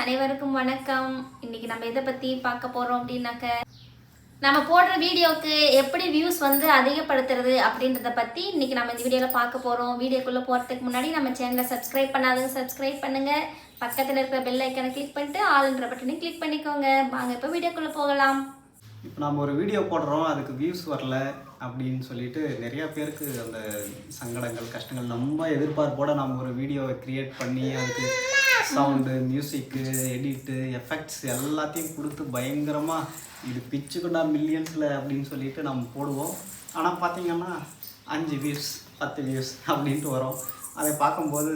அனைவருக்கும் வணக்கம். இன்னைக்கு நம்ம எதை பத்தி பார்க்க போறோம் அப்படின்னாக்க, நம்ம போடுற வீடியோக்கு எப்படி வியூஸ் வந்து அதிகப்படுத்துறது அப்படின்றத பத்தி இன்னைக்கு நம்ம இந்த வீடியோல பார்க்க போறோம். வீடியோக்குள்ள போறதுக்கு முன்னாடி நம்ம சேனலை சப்ஸ்கிரைப் பண்ணாதவங்க சப்ஸ்கிரைப் பண்ணுங்க. பக்கத்துல இருக்கிற பெல் ஐக்கனை கிளிக் பண்ணிட்டு ஆல்ன்ற பட்டனை கிளிக் பண்ணிக்கோங்க. வாங்க இப்போ வீடியோக்குள்ள போகலாம். இப்போ நம்ம ஒரு வீடியோ போடுறோம், அதுக்கு வியூஸ் வரல அப்படின்னு சொல்லிட்டு நிறைய பேருக்கு அந்த சங்கடங்கள் கஷ்டங்கள், நம்ம எதிர்பார்ப்போட நம்ம ஒரு வீடியோவை கிரியேட் பண்ணி அதுக்கு சவுண்டு மியூசிக்கு எடிட்டு எஃபெக்ட்ஸ் எல்லாத்தையும் கொடுத்து பயங்கரமாக இது பிச்சுக்குண்டா மில்லியன்ஸில் அப்படின்னு சொல்லிட்டு நம்ம போடுவோம். ஆனால் பார்த்திங்கன்னா 5 வியூஸ் 10 வியூஸ் அப்படின்ட்டு வரும். அதை பார்க்கும்போது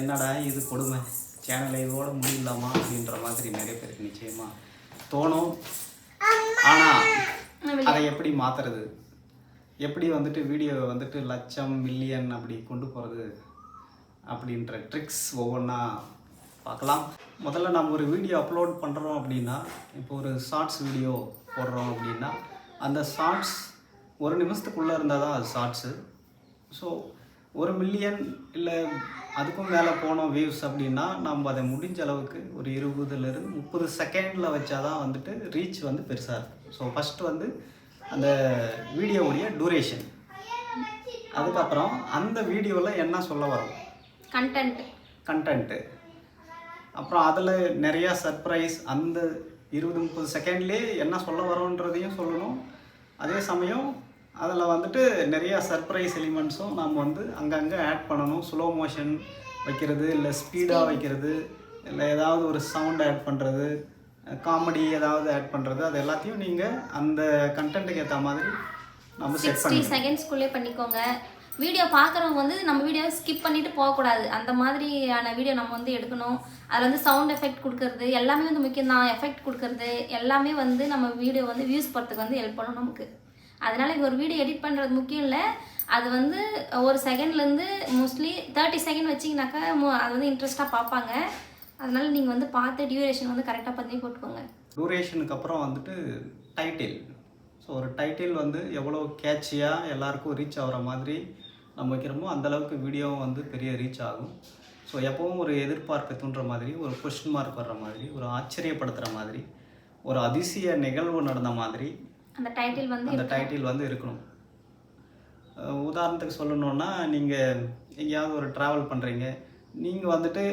என்னடா இது கொடுமை, சேனலை இதோட முடியலாமா அப்படின்ற மாதிரி நிறைய பேருக்கு நிச்சயமாக தோணும். ஆனால் அதை எப்படி மாற்றுறது, எப்படி வந்துட்டு வீடியோவை வந்துட்டு லட்சம் மில்லியன் அப்படி கொண்டு போகிறது அப்படின்ற ட்ரிக்ஸ் ஒவ்வொன்றா பார்க்கலாம். முதல்ல நம்ம ஒரு வீடியோ அப்லோட் பண்ணுறோம் அப்படின்னா, இப்போ ஒரு ஷார்ட்ஸ் வீடியோ போடுறோம் அப்படின்னா அந்த ஷார்ட்ஸ் 1 நிமிஷத்துக்குள்ளே இருந்தால் தான் அது ஷார்ட்ஸு. ஸோ 1 மில்லியன் இல்லை அதுக்கும் மேலே போனோம் வியூஸ் அப்படின்னா நம்ம அதை முடிஞ்ச அளவுக்கு ஒரு 20லேருந்து 30 செகண்டில் வச்சா தான் வந்துட்டு ரீச் வந்து பெருசாக இருக்கும். ஸோ ஃபஸ்ட்டு வந்து அந்த வீடியோவுடைய டூரேஷன், அதுக்கப்புறம் அந்த வீடியோவில் என்ன சொல்ல வரும் கண்டென்ட்டு, அப்புறம் அதில் நிறையா சர்ப்ரைஸ், அந்த 20-30 செகண்ட்லேயே என்ன சொல்ல வரோன்றதையும் சொல்லணும். அதே சமயம் அதில் வந்துட்டு நிறையா சர்ப்ரைஸ் எலிமெண்ட்ஸும் நம்ம வந்து அங்கங்கே ஆட் பண்ணணும். ஸ்லோ மோஷன் வைக்கிறது, இல்லை ஸ்பீடாக வைக்கிறது, இல்லை ஏதாவது ஒரு சவுண்ட் ஆட் பண்ணுறது, காமெடி ஏதாவது ஆட் பண்ணுறது, அது எல்லாத்தையும் நீங்கள் அந்த கண்டென்ட்டுக்கு ஏற்ற மாதிரி நம்ம செட் பண்ணி 60 செகண்ட்ஸ்குள்ளே பண்ணிக்கோங்க. வீடியோ பார்க்குறவங்க வந்து நம்ம வீடியோவை ஸ்கிப் பண்ணிட்டு போகக்கூடாது. அந்த மாதிரியான வீடியோ நம்ம வந்து எடுக்கணும். அதில் வந்து சவுண்ட் எஃபெக்ட் கொடுக்கறது எல்லாமே வந்து முக்கியம் தான். எஃபெக்ட் கொடுக்கறது எல்லாமே வந்து நம்ம வீடியோ வந்து வியூஸ் போகிறதுக்கு வந்து ஹெல்ப் பண்ணும் நமக்கு. அதனால் இங்கே ஒரு வீடியோ எடிட் பண்ணுறது முக்கியம் இல்லை. அது வந்து ஒரு செகண்ட்லேருந்து மோஸ்ட்லி 30 செகண்ட் வச்சிங்கனாக்கா அது வந்து இன்ட்ரெஸ்ட்டாக பார்ப்பாங்க. அதனால் நீங்கள் வந்து பார்த்து டியூரேஷன் வந்து கரெக்டாக பண்ணி போட்டுக்கோங்க. டியூரேஷனுக்கு அப்புறம் வந்துட்டு டைட்டில். ஸோ ஒரு டைட்டில் வந்து எவ்வளோ கேட்சியாக எல்லாருக்கும் ரீச் ஆகிற மாதிரி நம்ம வைக்கிறோமோ அந்தளவுக்கு வீடியோவும் வந்து பெரிய ரீச் ஆகும். ஸோ எப்போவும் ஒரு எதிர்பார்ப்பை தூண்டுற மாதிரி, ஒரு கொஸ்டின் மார்க் வர்ற மாதிரி, ஒரு ஆச்சரியப்படுத்துகிற மாதிரி, ஒரு அதிசய நிகழ்வு நடந்த மாதிரி அந்த டைட்டில் வந்து இருக்கணும். உதாரணத்துக்கு சொல்லணுன்னா, நீங்கள் எங்கேயாவது ஒரு ட்ராவல் பண்ணுறீங்க, நீங்கள் வந்துட்டு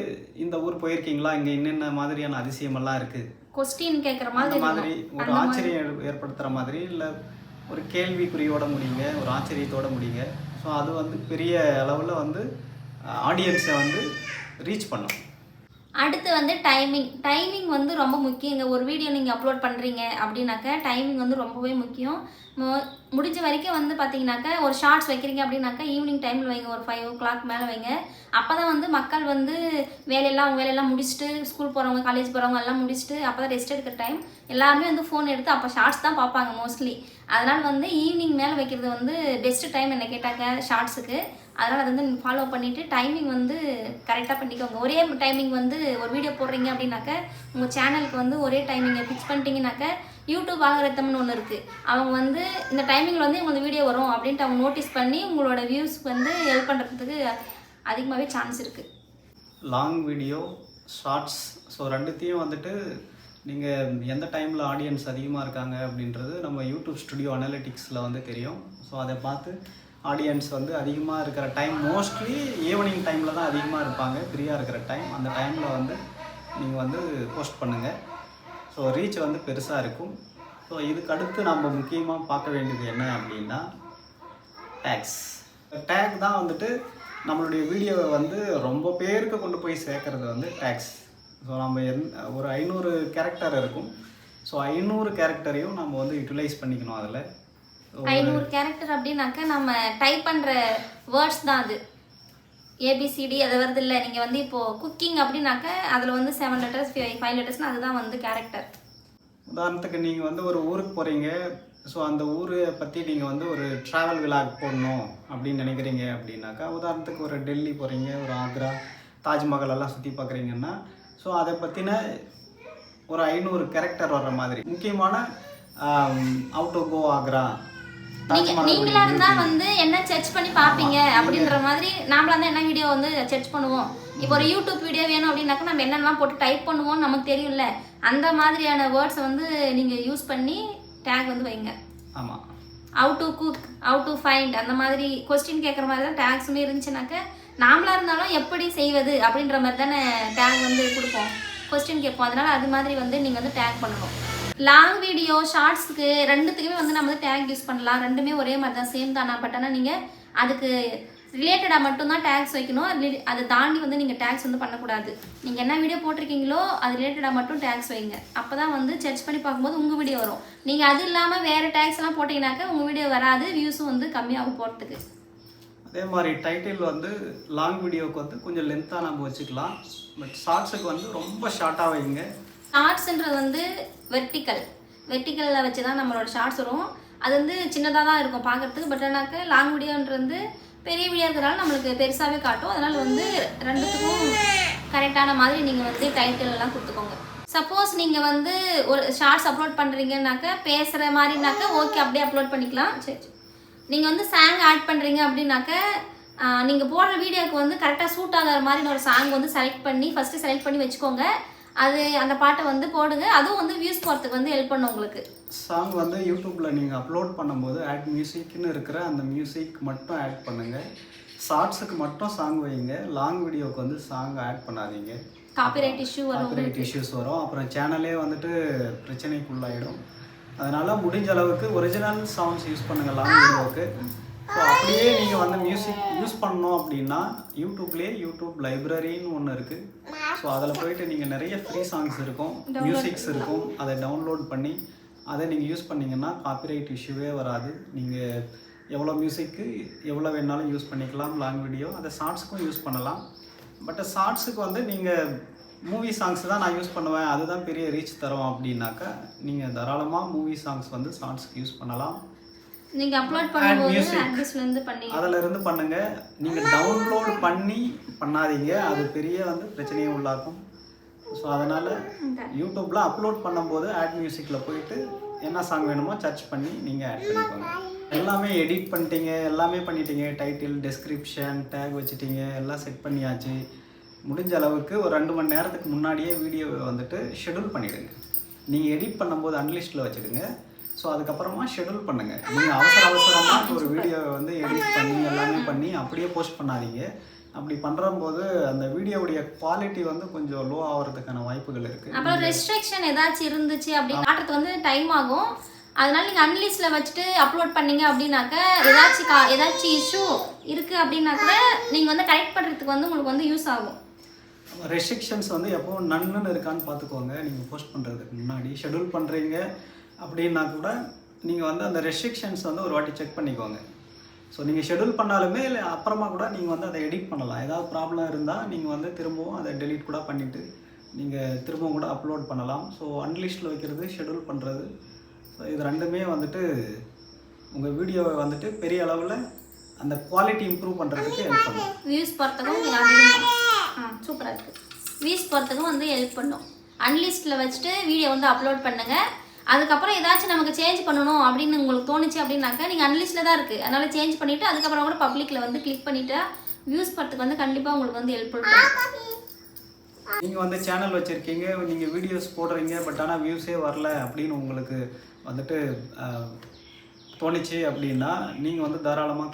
இந்த ஊர் போயிருக்கீங்களா, இங்கே என்னென்ன மாதிரியான அதிசயமெல்லாம் இருக்குது, கொஸ்டின் கேட்குற மாதிரி ஒரு ஆச்சரியம் ஏற்படுத்துகிற மாதிரி, இல்லை ஒரு கேள்விக்குறியோட முடியுங்க, ஒரு ஆச்சரியத்தோடு முடியுங்க. ஸோ அது வந்து பெரிய அளவில் வந்து ஆடியன்ஸை வந்து ரீச் பண்ணும். அடுத்து வந்து டைமிங் வந்து ரொம்ப முக்கியங்க. ஒரு வீடியோ நீங்கள் அப்லோட் பண்ணுறீங்க அப்படின்னாக்க டைமிங் வந்து ரொம்பவே முக்கியம். முடிஞ்ச வரைக்கும் வந்து பார்த்தீங்கன்னாக்கா ஒரு ஷார்ட்ஸ் வைக்கிறீங்க அப்படின்னாக்கா ஈவினிங் டைமில் வைங்க, ஒரு 5 o'clock மேலே வைங்க. அப்போ தான் வந்து மக்கள் வந்து வேலையெல்லாம் முடிச்சுட்டு, ஸ்கூல் போகிறவங்க காலேஜ் போகிறவங்க எல்லாம் முடிச்சுட்டு அப்போ தான் ரெஸ்ட் எடுக்கிற டைம். எல்லாருமே வந்து ஃபோன் எடுத்து அப்போ ஷார்ட்ஸ் தான் பார்ப்பாங்க மோஸ்ட்லி. அதனால் வந்து ஈவினிங் மேலே வைக்கிறது வந்து பெஸ்ட்டு டைம் என்ன கேட்டாக்க ஷார்ட்ஸுக்கு. அதனால் அதை வந்து நீங்கள் ஃபாலோ பண்ணிவிட்டு டைமிங் வந்து கரெக்டாக பண்ணிக்கோங்க. ஒரே டைமிங் வந்து ஒரு வீடியோ போடுறீங்க அப்படின்னாக்க உங்கள் சேனலுக்கு வந்து ஒரே டைமிங்கை ஃபிக்ஸ் பண்ணிட்டீங்கன்னாக்க யூடியூப் ஆல்கரிதம்னு ஒன்று இருக்குது. அவங்க வந்து இந்த டைமிங்கில் வந்து உங்களுக்கு வீடியோ வரும் அப்படின்ட்டு அவங்க நோட்டீஸ் பண்ணி உங்களோட வியூஸ்க்கு வந்து ஹெல்ப் பண்ணுறதுக்கு அதிகமாகவே சான்ஸ் இருக்குது. லாங் வீடியோ, ஷார்ட்ஸ், ஸோ ரெண்டுத்தையும் வந்துட்டு நீங்கள் எந்த டைமில் ஆடியன்ஸ் அதிகமாக இருக்காங்க அப்படின்றது நம்ம யூடியூப் ஸ்டுடியோ அனலிட்டிக்ஸில் வந்து தெரியும். ஸோ அதை பார்த்து ஆடியன்ஸ் வந்து அதிகமாக இருக்கிற டைம், மோஸ்ட்லி ஈவினிங் டைமில் தான் அதிகமாக இருப்பாங்க, ஃப்ரீயாக இருக்கிற டைம். அந்த டைமில் வந்து நீங்கள் வந்து போஸ்ட் பண்ணுங்கள். ஸோ ரீச் வந்து பெருசாக இருக்கும். ஸோ இதுக்கு அடுத்து நம்ம முக்கியமாக பார்க்க வேண்டியது என்ன அப்படின்னா டேக் தான் வந்துட்டு நம்மளுடைய வீடியோவை வந்து ரொம்ப பேருக்கு கொண்டு போய் சேர்க்கறது வந்து டேக்ஸ். ஸோ நம்ம ஒரு 500 கேரக்டர் இருக்கும். ஸோ 500 கேரக்டரையும் நம்ம வந்து யூட்டிலைஸ் பண்ணிக்கணும். அதில் 500 கேரக்டர் அப்படின்னாக்கா நம்ம டைப் பண்ணுற வேர்ட்ஸ் தான் அது. ஏபிசிடி அது வருது இல்லை. நீங்கள் வந்து இப்போது குக்கிங் அப்படின்னாக்க அதில் வந்து 7 letters 5 lettersனால் அதுதான் வந்து கேரக்டர். உதாரணத்துக்கு நீங்கள் வந்து ஒரு ஊருக்கு போகிறீங்க. ஸோ அந்த ஊரை பற்றி நீங்கள் வந்து ஒரு ட்ராவல் விலாக் போடணும் அப்படின்னு நினைக்கிறீங்க அப்படின்னாக்கா, உதாரணத்துக்கு ஒரு டெல்லி போகிறீங்க, ஒரு ஆக்ரா, தாஜ்மஹால் எல்லாம் சுற்றி பார்க்குறீங்கன்னா, ஸோ அதை பற்றின ஒரு 500 கேரக்டர் வர்ற மாதிரி முக்கியமான அவுட் டு கோ ஆக்ரா, நீங்களா இருந்தா வந்து என்ன சர்ச் பண்ணி பாப்பீங்க அப்படின்ற மாதிரி நாமளா இருந்தா என்ன வீடியோ வந்து சர்ச் பண்ணுவோம். இப்போ ஒரு யூடியூப் வீடியோ வேணும் அப்படின்னாக்கா நம்ம என்னென்னலாம் போட்டு டைப் பண்ணுவோம் நமக்கு தெரியும்ல, அந்த மாதிரியான வேர்ட்ஸை வந்து நீங்கள் யூஸ் பண்ணி டேக் வந்து வைங்க. ஆமாம். How to cook, how to find, அந்த மாதிரி கொஸ்டின் கேட்குற மாதிரி தான் டேக்ஸுமே இருந்துச்சுனாக்க நாமளாக இருந்தாலும் எப்படி செய்வது அப்படின்ற மாதிரி தானே டேக் வந்து கொடுப்போம், கொஸ்டின் கேட்போம். அதனால் அது மாதிரி வந்து நீங்கள் வந்து டேக் பண்ணணும். லாங் வீடியோ, ஷார்ட்ஸுக்கு ரெண்டுத்துக்குமே வந்து நம்ம வந்து டேக் யூஸ் பண்ணலாம். ரெண்டுமே ஒரே மாதிரி தான், சேம் தானா. பட் ஆனால் நீங்கள் அதுக்கு ரிலேட்டடாக மட்டும்தான் டேக்ஸ் வைக்கணும். அதை தாண்டி வந்து நீங்கள் டேக்ஸ் வந்து பண்ணக்கூடாது. நீங்கள் என்ன வீடியோ போட்டிருக்கீங்களோ அது ரிலேட்டடாக மட்டும் டேக்ஸ் வைங்க. அப்போ தான் வந்து சர்ச் பண்ணி பார்க்கும்போது உங்கள் வீடியோ வரும். நீங்கள் அது இல்லாமல் வேறு டேக்ஸ்லாம் போட்டிங்கனாக்கா உங்கள் வீடியோ வராது, வியூஸும் வந்து கம்மியாகும் போகிறதுக்கு. அதே மாதிரி டைட்டில் வந்து லாங் வீடியோவுக்கு வந்து கொஞ்சம் லென்த்தாக நம்ம வச்சுக்கலாம். பட் ஷார்ட்ஸுக்கு வந்து ரொம்ப ஷார்ட்டாக வைங்க. ஷார்ட்ஸுன்றது வந்து வெர்டிக்கலில் வச்சு தான் நம்மளோட ஷார்ட்ஸ் வரும். அது வந்து சின்னதாக தான் இருக்கும் பார்க்குறதுக்கு. பட் ஆனாக்க லாங் வீடியோன்றது வந்து பெரிய வீடியோ இருக்கிறதால நம்மளுக்கு பெருசாகவே காட்டும். அதனால் வந்து ரெண்டுத்துக்கும் கரெக்டான மாதிரி நீங்கள் வந்து டைட்டில் எல்லாம் கொடுத்துக்கோங்க. சப்போஸ் நீங்கள் வந்து ஒரு ஷார்ட்ஸ் அப்லோட் பண்ணுறீங்கன்னாக்கா பேசுகிற மாதிரினாக்கா ஓகே, அப்படியே அப்லோட் பண்ணிக்கலாம். சரி, நீங்கள் வந்து சாங் ஆட் பண்ணுறீங்க அப்படின்னாக்க நீங்கள் போடுற வீடியோக்கு வந்து கரெக்டாக சூட் ஆகிற மாதிரி ஒரு சாங் வந்து ஃபஸ்ட்டு செலக்ட் பண்ணி வச்சுக்கோங்க. அது அந்த பாட்டை வந்து போடுங்க. அதுவும் வந்து வியூஸ் போகிறதுக்கு வந்து ஹெல்ப் பண்ணும் உங்களுக்கு. சாங் வந்து யூடியூப்பில் நீங்கள் அப்லோட் பண்ணும்போது ஆட் மியூசிக்னு இருக்கிற அந்த மியூசிக் மட்டும் ஆட் பண்ணுங்கள். ஷார்ட்ஸுக்கு மட்டும் சாங் வைங்க. லாங் வீடியோவுக்கு வந்து சாங் ஆட் பண்ணாதீங்க. காப்பிரைட் இஷ்யூஸ் வரும். அப்புறம் சேனலே வந்துட்டு பிரச்சனைக்குள்ளாயிடும். அதனால் முடிஞ்ச அளவுக்கு ஒரிஜினல் சவுண்ட்ஸ் யூஸ் பண்ணுங்கள் லாங் வீடியோவுக்கு. ஸோ அப்படியே நீங்கள் வந்து மியூசிக் யூஸ் பண்ணணும் அப்படின்னா யூடியூப்லேயே யூடியூப் லைப்ரரின்னு ஒன்று இருக்குது. ஸோ அதில் போயிட்டு நீங்கள் நிறைய ஃப்ரீ சாங்ஸ் இருக்கும், மியூசிக்ஸ் இருக்கும். அதை டவுன்லோட் பண்ணி அதை நீங்கள் யூஸ் பண்ணிங்கன்னா காப்பிரைட் இஷ்யூவே வராது. நீங்கள் எவ்வளோ மியூசிக்கு எவ்வளோ வேணாலும் யூஸ் பண்ணிக்கலாம் லாங் வீடியோ. அதை ஷார்ட்ஸுக்கும் யூஸ் பண்ணலாம். பட் ஷார்ட்ஸுக்கு வந்து நீங்கள் மூவி சாங்ஸ் தான் நான் யூஸ் பண்ணுவேன், அதுதான் பெரிய ரீச் தரும் அப்படின்னாக்கா நீங்கள் தாராளமாக மூவி சாங்ஸ் வந்து ஷார்ட்ஸ்க்கு யூஸ் பண்ணலாம். நீங்கள் அப்லோட் பண்ணும்போது அட்ரஸ்லேருந்து பண்ணி அதிலிருந்து பண்ணுங்கள். நீங்கள் டவுன்லோட் பண்ணாதீங்க, அது பெரிய வந்து பிரச்சனையை உள்ளாக்கும். ஸோ அதனால் யூடியூப்பில் அப்லோட் பண்ணும்போது ஆட் மியூசிக்கில் போயிட்டு என்ன சாங் வேணுமோ சர்ச் பண்ணி நீங்கள் ஆட் பண்ணிக்கோங்க. எல்லாமே எடிட் பண்ணிட்டீங்க, எல்லாமே பண்ணிட்டீங்க. டைட்டில், டெஸ்கிரிப்ஷன், டேக் வச்சுட்டீங்க, எல்லாம் செட் பண்ணியாச்சு. முடிஞ்ச அளவுக்கு ஒரு 2 மணி நேரத்துக்கு முன்னாடியே வீடியோவை வந்துட்டு ஷெடியூல் பண்ணிவிடுங்க. நீங்கள் எடிட் பண்ணும்போது அன்லிஸ்ட்டில் வச்சுடுங்க. ஸோ அதுக்கப்புறமா ஷெடியூல் பண்ணுங்கள். நீங்கள் அவசரமாக ஒரு வீடியோவை வந்து எடிட் பண்ணி எல்லாமே பண்ணி அப்படியே போஸ்ட் பண்ணாதீங்க. அப்படி பண்ணுறம்போது அந்த வீடியோவுடைய குவாலிட்டி வந்து கொஞ்சம் லோ ஆகிறதுக்கான வாய்ப்புகள் இருக்குது. அப்புறம் ரெஸ்ட்ரிக்ஷன் ஏதாச்சும் இருந்துச்சு அப்படி காட்டுறது வந்து டைம் ஆகும். அதனால நீங்கள் அன்லிஸ்ட்டில் வச்சுட்டு அப்லோட் பண்ணீங்க அப்படின்னாக்க ஏதாச்சும் இஷ்யூ இருக்குது அப்படின்னா கூட நீங்கள் வந்து கரெக்ட் பண்ணுறதுக்கு வந்து உங்களுக்கு வந்து யூஸ் ஆகும். ரெஸ்ட்ரிக்ஷன்ஸ் வந்து எப்போவும் நன்னுன்னு இருக்கான்னு பார்த்துக்கோங்க. நீங்கள் போஸ்ட் பண்ணுறதுக்கு முன்னாடி ஷெடியூல் பண்ணுறீங்க அப்படின்னா கூட நீங்கள் வந்து அந்த ரெஸ்ட்ரிக்ஷன்ஸ் வந்து ஒரு வாட்டி செக் பண்ணிக்கோங்க. ஸோ நீங்கள் ஷெடியூல் பண்ணாலுமே இல்லை அப்புறமா கூட நீங்கள் வந்து அதை எடிட் பண்ணலாம். ஏதாவது ப்ராப்ளம் இருந்தால் நீங்கள் வந்து திரும்பவும் அதை டெலீட் கூட பண்ணிவிட்டு நீங்கள் திரும்பவும் கூட அப்லோட் பண்ணலாம். ஸோ அன்லிஸ்ட்டில் வைக்கிறது, ஷெடியூல் பண்ணுறது, ஸோ இது ரெண்டுமே வந்துட்டு உங்கள் வீடியோவை வந்துட்டு பெரிய அளவில் அந்த குவாலிட்டி இம்ப்ரூவ் பண்ணுறதுக்கு ஹெல்ப் பண்ணும். வியூஸ் போகிறதுக்கும் சூப்பராக இருக்குது. வியூஸ் போகிறதுக்கும் வந்து ஹெல்ப் பண்ணும். அன்லிஸ்ட்டில் வச்சுட்டு வீடியோ வந்து அப்லோட் பண்ணுங்கள். அதுக்கப்புறம் ஏதாச்சும் நமக்கு சேஞ்ச் பண்ணணும் அப்படின்னு உங்களுக்கு தோணுச்சு அப்படின்னாக்கா நீங்கள் அன்லிஸ்ட்டில் தான் இருக்குது, அதனால் சேஞ்ச் பண்ணிவிட்டு அதுக்கப்புறம் கூட பப்ளிக்கில் வந்து கிளிக் பண்ணிவிட்டு வியூஸ் போகிறதுக்கு வந்து கண்டிப்பாக உங்களுக்கு வந்து ஹெல்ப் பண்ணும். நீங்கள் வந்து சேனல் வச்சுருக்கீங்க, நீங்கள் வீடியோஸ் போடுறீங்க, பட் ஆனால் வியூஸே வரல அப்படின்னு உங்களுக்கு வந்துட்டு தோணுச்சு அப்படின்னா நீங்கள் வந்து தாராளமாக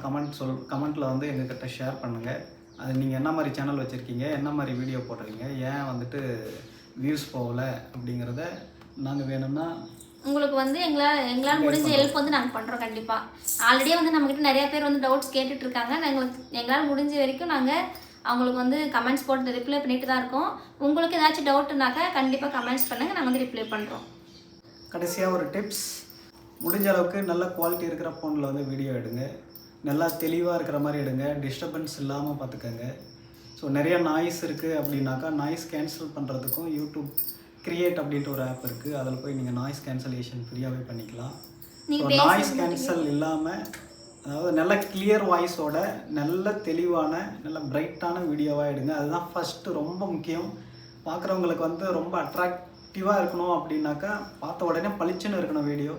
கமெண்ட்டில் வந்து எங்ககிட்ட ஷேர் பண்ணுங்கள். அது நீங்கள் என்ன மாதிரி சேனல் வச்சுருக்கீங்க, என்ன மாதிரி வீடியோ போடுறீங்க, ஏன் வந்துட்டு வியூஸ் போகலை அப்படிங்கிறத நாங்கள் வேணும்னா உங்களுக்கு வந்து எங்களால் முடிஞ்ச ஹெல்ப் வந்து நாங்கள் பண்ணுறோம். கண்டிப்பாக ஆல்ரெடியே வந்து நம்மக்கிட்ட நிறைய பேர் வந்து டவுட்ஸ் கேட்டுட்ருக்காங்க. எங்களால் முடிஞ்ச வரைக்கும் நாங்கள் அவங்களுக்கு வந்து கமெண்ட்ஸ் போட்டு ரிப்ளை பண்ணிட்டு தான் இருக்கோம். உங்களுக்கு ஏதாச்சும் டவுட்டுனாக்கா கண்டிப்பாக கமெண்ட்ஸ் பண்ணுங்கள், நாங்கள் வந்து ரிப்ளை பண்ணுறோம். கடைசியாக ஒரு டிப்ஸ், முடிஞ்ச அளவுக்கு நல்ல குவாலிட்டி இருக்கிற ஃபோனில் வந்து வீடியோ எடுங்க. நல்லா தெளிவாக இருக்கிற மாதிரி எடுங்க, டிஸ்டர்பன்ஸ் இல்லாமல் பார்த்துக்கோங்க. ஸோ நிறைய நாய்ஸ் இருக்குது அப்படின்னாக்கா நாய்ஸ் கேன்சல் பண்ணுறதுக்கும் யூடியூப் கிரியேட் அப்படின்ற ஒரு ஆப் இருக்குது. அதில் போய் நீங்கள் நாய்ஸ் கேன்சலேஷன் ஃப்ரீயாகவே பண்ணிக்கலாம். ஸோ நாய்ஸ் கேன்சல் இல்லாமல், அதாவது நல்ல கிளியர் வாய்ஸோட நல்ல தெளிவான நல்ல பிரைட்டான வீடியோவாக எடுங்க. அதுதான் ஃபஸ்ட்டு ரொம்ப முக்கியம். பார்க்குறவங்களுக்கு வந்து ரொம்ப அட்ராக்டிவாக இருக்கணும் அப்படின்னாக்கா பார்த்த உடனே பளிச்சுன்னு இருக்கணும் வீடியோ.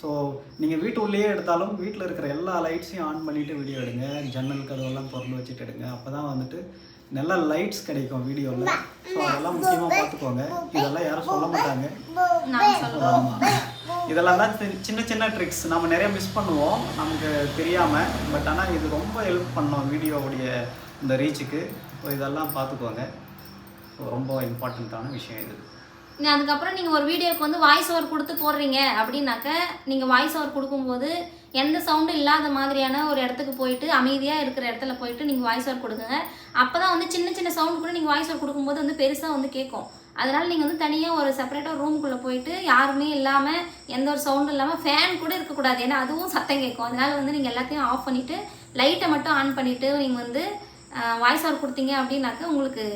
ஸோ நீங்கள் வீட்டு உள்ளேயே எடுத்தாலும் வீட்டில் இருக்கிற எல்லா லைட்ஸையும் ஆன் பண்ணிவிட்டு வீடியோ எடுங்க. ஜன்னல் கதவெல்லாம் திறந்து வச்சுட்டு எடுங்க. அப்போ தான் வந்துட்டு நல்ல லைட்ஸ் கிடைக்கும் வீடியோவில். ஸோ அதெல்லாம் முக்கியமாக பார்த்துக்கோங்க. இதெல்லாம் யாரும் சொல்ல மாட்டாங்க. நான் சொல்லுவோம். இதெல்லாம் தான் சின்ன சின்ன ட்ரிக்ஸ் நம்ம நிறைய மிஸ் பண்ணுவோம் நமக்கு தெரியாமல். பட் ஆனால் இது ரொம்ப ஹெல்ப் பண்ணோம் வீடியோவுடைய இந்த ரீச்சுக்கு. ஸோ இதெல்லாம் பார்த்துக்கோங்க. ஸோ ரொம்ப இம்பார்ட்டண்ட்டான விஷயம் இது. அதுக்கப்புறம் நீங்கள் ஒரு வீடியோவுக்கு வந்து வாய்ஸ் ஓவர் கொடுத்து போடுறீங்க அப்படின்னாக்க நீங்கள் வாய்ஸ் ஓவர் கொடுக்கும்போது எந்த சவுண்டும் இல்லாத மாதிரியான ஒரு இடத்துக்கு போயிட்டு அமைதியாக இருக்கிற இடத்துல போயிட்டு நீங்கள் வாய்ஸ் ஓவர் கொடுக்குங்க. அப்போ தான் வந்து சின்ன சின்ன சவுண்டு கூட நீங்கள் வாய்ஸ் ஓவர் கொடுக்கும்போது வந்து பெருசாக வந்து கேட்கும். அதனால் நீங்கள் வந்து தனியாக ஒரு செப்பரேட்டாக ரூமுக்குள்ளே போயிட்டு யாருமே இல்லாமல் எந்த ஒரு சவுண்டும் இல்லாமல் ஃபேன் கூட இருக்கக்கூடாது, ஏன்னா அதுவும் சத்தம் கேட்கும். அதனால் வந்து நீங்கள் எல்லாத்தையும் ஆஃப் பண்ணிவிட்டு லைட்டை மட்டும் ஆன் பண்ணிவிட்டு நீங்கள் வந்து வாய்ஸ் ஓவர் கொடுத்தீங்க அப்படின்னாக்க உங்களுக்கு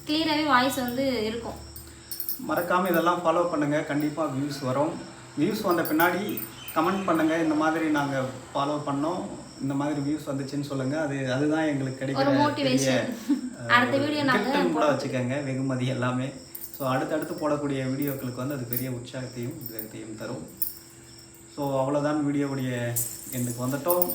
கிளியராகவே வாய்ஸ் வந்து இருக்கும். மறக்காமல் இதெல்லாம் ஃபாலோ பண்ணுங்கள். கண்டிப்பாக வியூஸ் வரும். வியூஸ் வந்த பின்னாடி கமெண்ட் பண்ணுங்கள், இந்த மாதிரி நாங்கள் ஃபாலோ பண்ணோம், இந்த மாதிரி வியூஸ் வந்துச்சுன்னு சொல்லுங்கள். அதுதான் எங்களுக்கு கிடைக்கிற மோட்டிவேஷன். அடுத்த வீடியோ நாங்கள் கூட வச்சுக்கோங்க, வெகுமதி எல்லாமே. ஸோ அடுத்தடுத்து போடக்கூடிய வீடியோக்களுக்கு வந்து அது பெரிய உற்சாகத்தையும் உத்வேகத்தையும் தரும். ஸோ அவ்வளோதான், வீடியோவுடைய எண்டுக்கு வந்துட்டோம்.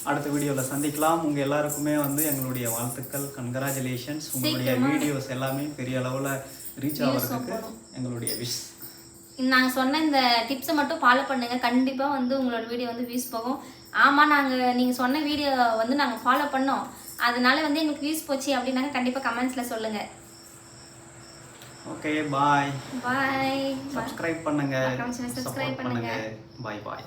அடுத்த வீடியோவில் சந்திக்கலாம். உங்கள் எல்லாருக்குமே வந்து எங்களுடைய வாழ்த்துக்கள், கங்க்ராச்சுலேஷன்ஸ். உங்களுடைய வீடியோஸ் எல்லாமே பெரிய அளவில் ரீச் ஆகிறதுக்கு எங்களுடைய விஷ். நாங்கள் சொன்ன இந்த டிப்ஸை மட்டும் ஃபாலோ பண்ணுங்கள். கண்டிப்பாக வந்து உங்களோட வீடியோ வந்து வியூஸ் போகும். ஆமாம், நீங்கள் சொன்ன வீடியோ வந்து நாங்கள் ஃபாலோ பண்ணோம், அதனால வந்து எங்களுக்கு வியூஸ் போச்சு அப்படின்னாங்க கண்டிப்பாக கமெண்ட்ஸில் சொல்லுங்கள். ஓகே, பாய். பாய். சப்ஸ்கிரைப் பண்ணுங்கள். சப்ஸ்கிரைப் பண்ணுங்கள். பாய் பாய்.